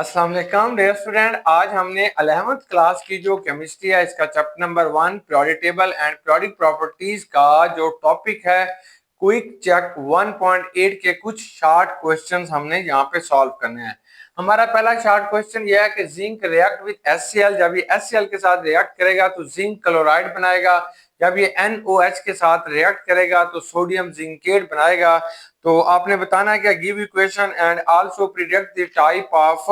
अस्सलाम वालेकुम dear student. आज हमने 11th क्लास की जो केमिस्ट्री है इसका chapter number 1 periodic table and periodic properties का जो टॉपिक है क्विक चेक 1.8 के कुछ शॉर्ट क्वेश्चंस हमने यहाँ पे सॉल्व करने हैं। हमारा पहला शॉर्ट क्वेश्चन यह है कि जिंक रिएक्ट विद HCl। जब ये HCl के साथ रिएक्ट करेगा तो जिंक क्लोराइड बनाएगा। जब ये NOH के साथ रिएक्ट करेगा तो सोडियम जिंकेट बनाएगा। तो आपने बताना है कि give equation and also predict the type of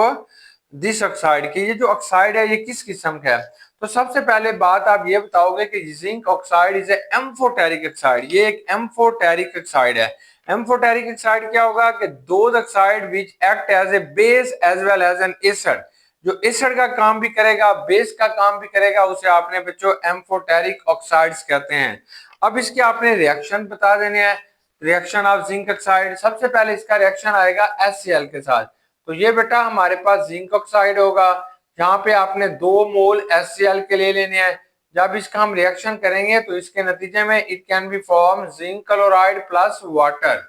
this oxide की ये जो ऑक्साइड है ये किस किस्म का है। तो सबसे पहले बात आप ये बताओगे कि zinc oxide is amphoteric oxide. ये एक एम्फोटेरिक ऑक्साइड है। एम्फोटेरिक ऑक्साइड क्या होगा कि those oxide which act as a base as well as an acid. जो एसिड का काम भी करेगा बेस का काम भी करेगा उसे आपने बच्चों एम्फोटेरिक ऑक्साइड्स कहते हैं। अब इसके आपने रिएक्शन बता देने हैं। रिएक्शन ऑफ जिंक ऑक्साइड, सबसे पहले इसका रिएक्शन आएगा HCl के साथ। तो ये बेटा हमारे पास जिंक ऑक्साइड होगा। यहाँ पे आपने 2 मोल HCl के ले लेने हैं। जब इसका हम रिएक्शन करेंगे तो इसके नतीजे में it can be form zinc chloride plus water,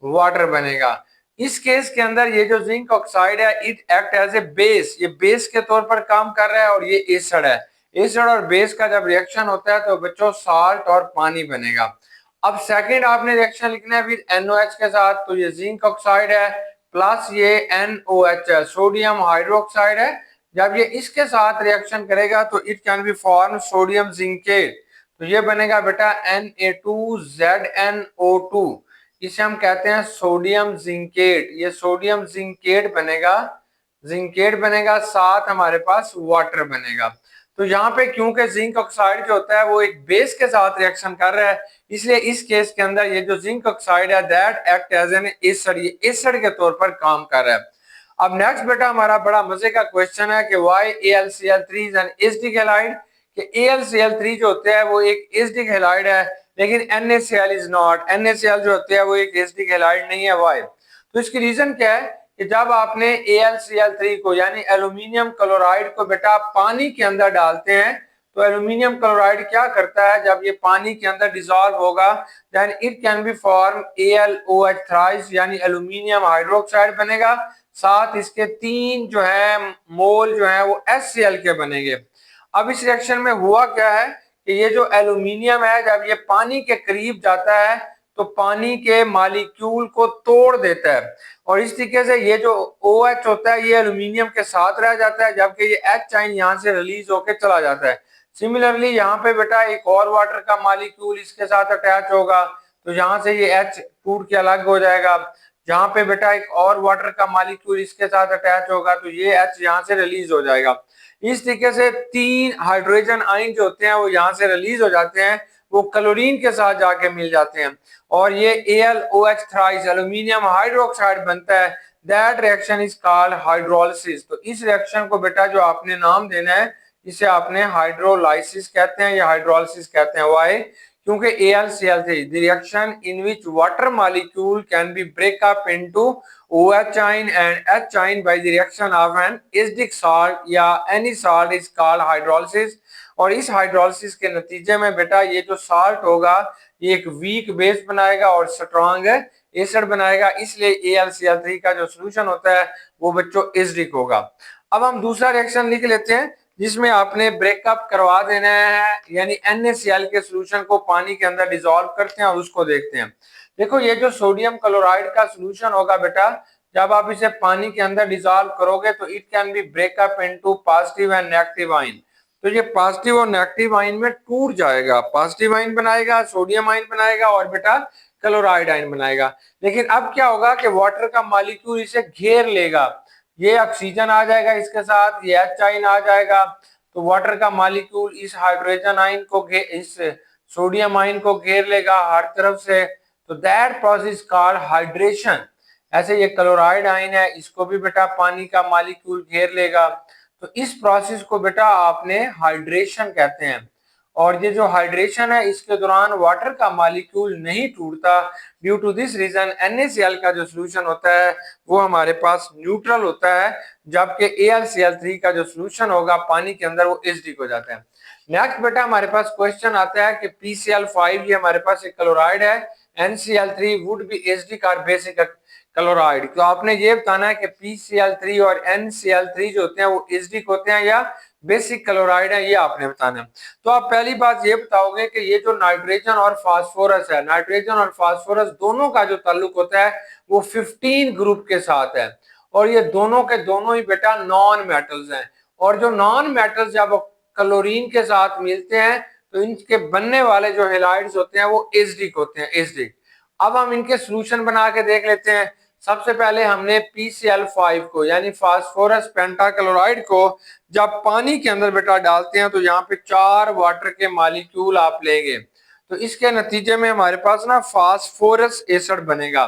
water बनेगा। इस केस के अंदर ये जो जिंक ऑक्साइड है it act as a base, ये बेस के तौर पर काम कर रहा है और ये एसिड है। एसिड और बेस का जब रिएक्शन होता है तो बच्चों साल्ट और पानी बनेगा। अब सेकंड आपने रिएक्शन लिखना है विद NOH के साथ। तो ये जिंक ऑक्साइड है प्लस ये NOH है, सोडियम हाइड्रोक्साइड है। जब ये इसके साथ रिएक्शन करेगा तो it can be form sodium zincate. तो ये बनेगा बेटा Na2ZnO2। इसे हम कहते हैं सोडियम जिंकेट। ये सोडियम जिंकेट बनेगा, जिंकेट बनेगा, साथ हमारे पास वाटर बनेगा। तो यहाँ पे क्योंकि जिंक ऑक्साइड जो होता है वो एक बेस के साथ रिएक्शन कर रहा है इसलिए इस केस के अंदर ये जो जिंक ऑक्साइड है that act as an acid, ये एसिड के तौर पर काम कर रहा है। अब नेक्स्ट बेटा हमारा बड़ा मजे का क्वेश्चन है कि why AlCl3 is an acidic halide. कि AlCl3 जो होते हैं वो एक एसिडिक हैलाइड है लेकिन NaCl इज नॉट। NaCl जो होते हैं वो एक एसिडिक हैलाइड नहीं है। व्हाई? तो इसकी रीजन क्या है कि जब आपने AlCl3 को यानी एल्यूमिनियम क्लोराइड को बेटा पानी के अंदर डालते हैं तो एल्यूमिनियम क्लोराइड क्या करता है, जब ये पानी के अंदर डिसॉल्व होगा then it can be form AlOH thrice यानी एल्यूमिनियम हाइड्रोक्साइड बनेगा। साथ इसके 3 जो है मोल जो है वो HCl के बनेंगे। अब इस रिएक्शन में हुआ क्या है कि ये जो एल्यूमिनियम है जब ये पानी के करीब जाता है तो पानी के मॉलिक्यूल को तोड़ देता है और इस तरीके से ये जो OH होता है ये एल्यूमिनियम के साथ रह जाता है जबकि ये H आयन यहाँ से रिलीज होकर चला जाता है। सिमिलरली यहाँ पे बेटा एक और वाटर का मॉलिक्यूल इसके साथ अटैच होगा तो यहाँ से ये H टूट के अलग हो जाएगा। जहाँ पे बेटा एक और वाटर का मॉलिक्यूल इसके साथ अटैच होगा तो ये H यहाँ से रिलीज हो जाएगा। इस तरीके से 3 हाइड्रोजन आयन जो होते हैं वो यहाँ से रिलीज हो जाते हैं, वो क्लोरीन के साथ जाके मिल जाते हैं और ये AlOH थ्राइस एल्यूमिनियम हाइड्रोक्साइड बनता है। That reaction is called hydrolysis. तो इस रिएक्शन को बेटा जो आपने नाम देना है इसे आपने हाइड्रोलाइसिस कहते हैं या हाइड्रोलिसिस कहते हैं। व्हाई? क्योंकि AlCl3 the reaction in which water molecule can be break up into OH ion and H ion by the reaction of an acidic salt या any salt is called hydrolysis। और इस hydrolysis के नतीजे में बेटा ये जो साल्ट होगा ये एक वीक बेस बनाएगा और स्ट्रॉन्ग एसिड बनाएगा, इसलिए AlCl3 का जो सोल्यूशन होता है वो बच्चों एसिडिक होगा। अब हम दूसरा रिएक्शन लिख लेते हैं जिसमें आपने ब्रेकअप करवा देना है यानी NaCl के सोल्यूशन को पानी के अंदर डिसॉल्व करते हैं और उसको देखते हैं। देखो ये जो सोडियम क्लोराइड का सोल्यूशन होगा बेटा जब आप इसे पानी के अंदर डिसॉल्व करोगे तो it can B breakup into positive and negative ion. तो ये पॉजिटिव और नेगेटिव आयन में टूट जाएगा, पॉजिटिव आयन बनाएगा, सोडियम आयन बनाएगा और बेटा क्लोराइड आयन बनाएगा। लेकिन अब क्या होगा कि वाटर का मॉलिक्यूल इसे घेर लेगा, ये ऑक्सीजन आ जाएगा इसके साथ, ये H आयन आ जाएगा तो वाटर का मॉलिक्यूल इस हाइड्रोजन आयन को इस सोडियम आयन को घेर लेगा हर तरफ से। तो दैट प्रोसेस कॉल्ड हाइड्रेशन। ऐसे ये क्लोराइड आयन है इसको भी बेटा पानी का मॉलिक्यूल घेर लेगा तो इस प्रोसेस को बेटा आपने हाइड्रेशन कहते हैं। और ये जो हाइड्रेशन है इसके दौरान वाटर का मॉलिक्यूल नहीं टूटता। Due to this reason NaCl का जो सोल्यूशन होता है वो हमारे पास न्यूट्रल होता है जबकि AlCl3 का जो सोल्यूशन होगा पानी के अंदर वो एसिडिक हो जाता है। नेक्स्ट बेटा हमारे पास क्वेश्चन आता है कि PCl5 ये हमारे पास एक क्लोराइड है, NCl3 वुड बी एसिडिक और बेसिक। क्लोराइड। तो आपने ये बताना है कि PCl3 और NCl3 जो होते हैं वो एसिडिक होते हैं या बेसिक क्लोराइड है, ये आपने बताना है। तो आप पहली बात ये बताओगे कि ये जो नाइट्रोजन और फास्फोरस है, नाइट्रोजन और फास्फोरस दोनों का जो ताल्लुक होता है वो 15 ग्रुप के साथ है, और ये दोनों के दोनों ही बेटा नॉन मेटल्स हैं। और जो नॉन मेटल्स जब क्लोरीन के साथ मिलते हैं तो इनके बनने वाले जो हेलाइड्स होते हैं वो एसिडिक होते हैं, एसिडिक। अब हम इनके सोल्यूशन बना के देख लेते हैं। सबसे पहले हमने PCl5 को यानी फास्फोरस पेंटाक्लोराइड को जब पानी के अंदर बेटा डालते हैं तो यहाँ पे 4 वाटर के मॉलिक्यूल आप लेंगे, तो इसके नतीजे में हमारे पास ना फास्फोरस एसिड बनेगा,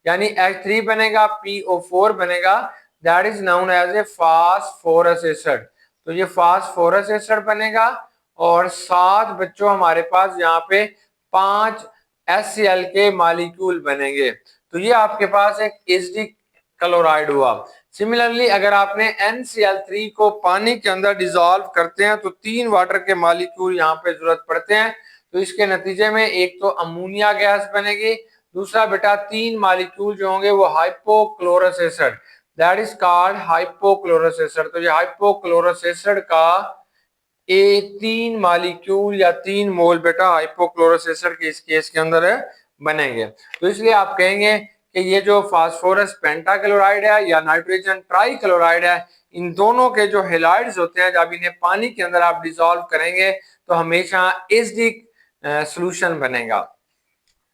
यानी H3 बनेगा, PO4 बनेगा, that is known as a phosphorus acid. तो ये फास्फोरस एसिड बनेगा और साथ बच्चों हमारे पास यहाँ पे 5 HCl के मॉलिक्यूल बनेंगे। तो ये आपके पास एक एसिडिक क्लोराइड हुआ। सिमिलरली अगर आपने NCl3 को पानी के अंदर डिसॉल्व करते हैं तो 3 वाटर के मॉलिक्यूल यहाँ पे जरूरत पड़ते हैं। तो इसके नतीजे में एक तो अमोनिया गैस बनेगी, दूसरा बेटा 3 मॉलिक्यूल जो होंगे वो hypochlorous acid, that is called hypochlorous acid. तो ये हाइपोक्लोरस एसिड का 3 मॉलिक्यूल या 3 मोल बेटा हाइपोक्लोरस एसिड के इस केस के अंदर है बनेंगे। तो इसलिए आप कहेंगे कि ये जो फास्फोरस पेंटाक्लोराइड है या नाइट्रोजन ट्राइक्लोराइड है, इन दोनों के जो हेलाइड्स होते हैं जब इन्हें पानी के अंदर आप डिसॉल्व करेंगे तो हमेशा एसिडिक सॉल्यूशन बनेगा।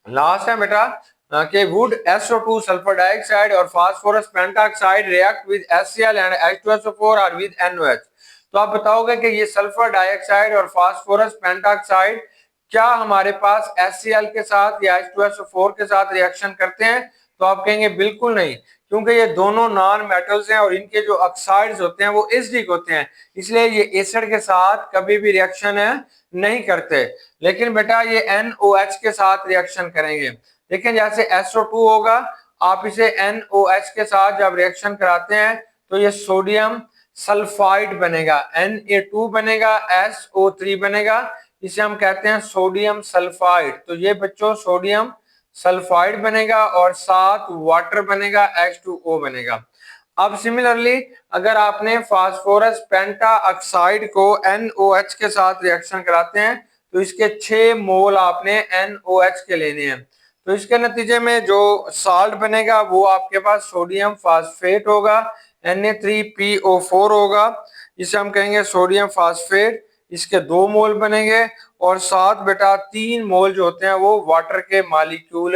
लास्ट है बेटा कि वुड SO2 सल्फर डाइऑक्साइड और phosphorus pentoxide react with HCl and H2SO4 और विद NOH। तो आप बताओगे कि ये सल्फर डाइऑक्साइड और फास्फोरस पेंटाऑक्साइड क्या हमारे पास HCl के साथ या H2SO4 के साथ रिएक्शन करते हैं? तो आप कहेंगे बिल्कुल नहीं, क्योंकि ये दोनों नॉन मेटल्स हैं और इनके जो ऑक्साइड्स होते हैं वो एसिडिक होते हैं, इसलिए ये एसिड के साथ कभी भी रिएक्शन नहीं करते। लेकिन बेटा ये NOH के साथ रिएक्शन करेंगे। देखिए जैसे SO2 होगा, आप इसे NOH के साथ जब रिएक्शन कराते हैं तो ये सोडियम सल्फाइड बनेगा, Na2 बनेगा, SO3 बनेगा, इसे हम कहते हैं सोडियम सल्फाइड। तो ये बच्चों सोडियम सल्फाइड बनेगा और साथ वाटर बनेगा, H2O बनेगा। अब सिमिलरली अगर आपने फास्फोरस पेंटा ऑक्साइड को NOH के साथ रिएक्शन कराते हैं तो इसके 6 मोल आपने NOH के लेने हैं। तो इसके नतीजे में जो साल्ट बनेगा वो आपके पास सोडियम फास्फेट होगा, Na3PO4 होगा, इसे हम कहेंगे सोडियम फास्फेट, इसके 2 मोल बनेंगे और साथ बेटा 3 मोल जो होते हैं वो वाटर के मॉलिक्यूल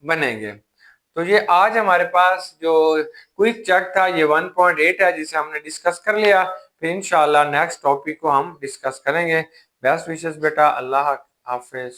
बनेंगे। तो ये आज हमारे पास जो क्विक चेक था ये 1.8 है जिसे हमने डिस्कस कर लिया। फिर इंशाल्लाह नेक्स्ट टॉपिक को हम डिस्कस करेंगे। बेस्ट विशेस बेटा, अल्लाह हाफिज।